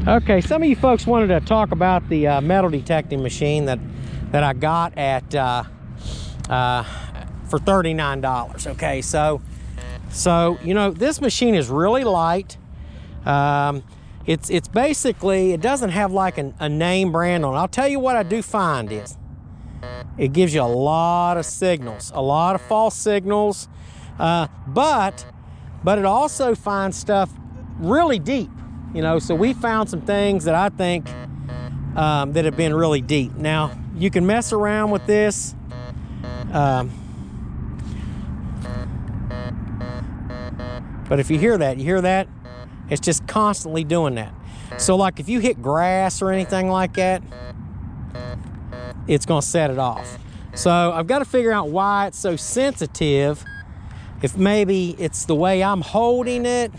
Okay, some of you folks wanted to talk about the metal detecting machine that I got at for $39. Okay, so you know, this machine is really light. It's basically, it doesn't have like a name brand on it. I'll tell you what I do find is it gives you a lot of signals, a lot of false signals, but it also finds stuff really deep. You know, so we found some things that I think that have been really deep. Now, you can mess around with this. But if you hear that, it's just constantly doing that. So like if you hit grass or anything like that, it's gonna set it off. So I've got to figure out why it's so sensitive. If maybe it's the way I'm holding it,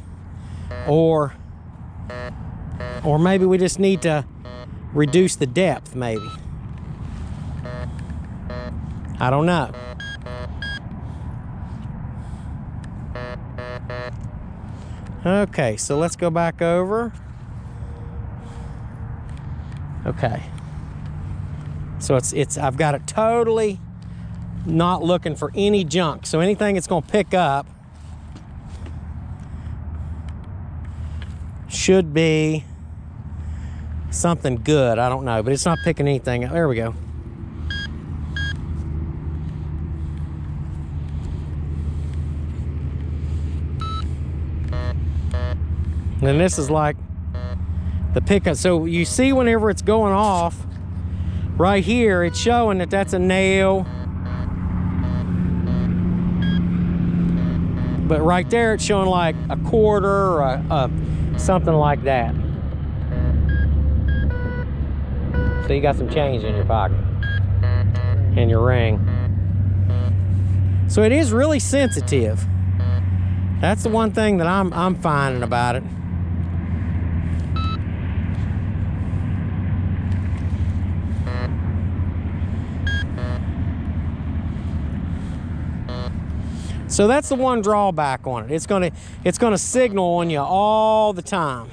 or maybe we just need to reduce the depth, maybe. I don't know. Okay, so let's go back over. Okay. So I've got it totally not looking for any junk. So anything it's gonna pick up should be something good. I don't know, but it's not picking anything up. There we go. And this is like the pickup. So you see whenever it's going off, right here, it's showing that that's a nail. But right there, it's showing like a quarter or something like that. So you got some change in your pocket and your ring. So it is really sensitive. That's the one thing that I'm finding about it. So that's the one drawback on it. It's gonna signal on you all the time.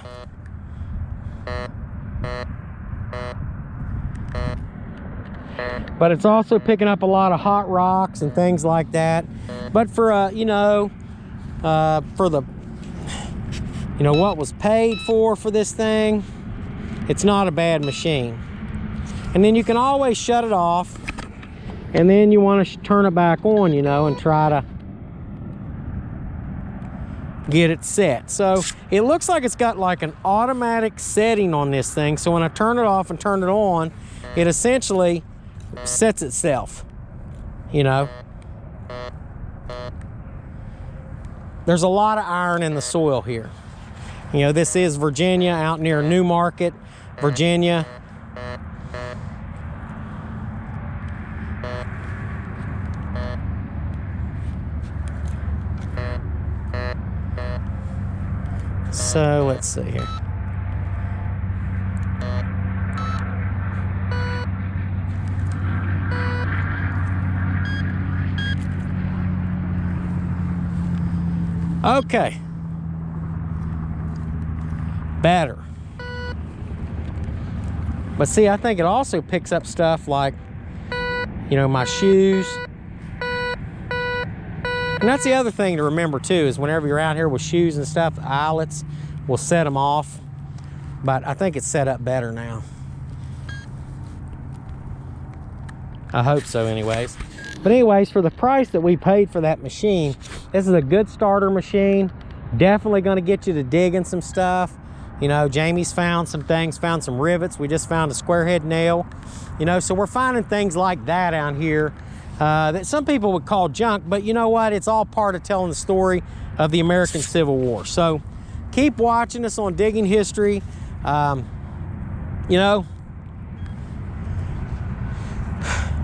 But it's also picking up a lot of hot rocks and things like that. But for you know, for the, you know, what was paid for this thing, it's not a bad machine. And then you can always shut it off, and then you want to turn it back on, you know, and try to get it set. So it looks like it's got like an automatic setting on this thing. So when I turn it off and turn it on, it essentially sets itself, you know. There's a lot of iron in the soil here. You know, this is Virginia, out near New Market, Virginia. So let's see here. Okay. Better. But see, I think it also picks up stuff like, you know, my shoes. And that's the other thing to remember too, is whenever you're out here with shoes and stuff, the eyelets will set them off. But I think it's set up better now. I hope so anyways. But anyways, for the price that we paid for that machine, this is a good starter machine. Definitely gonna get you to digging some stuff. You know, Jamie's found some things, found some rivets. We just found a square head nail. You know, so we're finding things like that out here that some people would call junk, but you know what? It's all part of telling the story of the American Civil War. So keep watching us on Digging History. You know,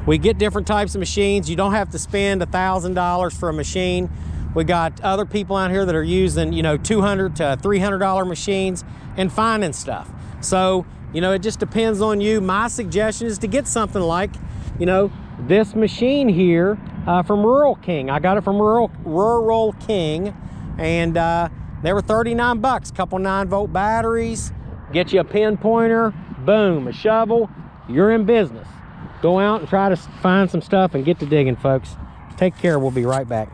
we get different types of machines. You don't have to spend $1,000 for a machine. We got other people out here that are using, you know, $200 to $300 machines and finding stuff. So, you know, it just depends on you. My suggestion is to get something like, you know, this machine here from Rural King. I got it from Rural King, and they were 39 bucks, couple 9-volt batteries, get you a pin pointer, boom, a shovel, you're in business. Go out and try to find some stuff and get to digging, folks. Take care. We'll be right back.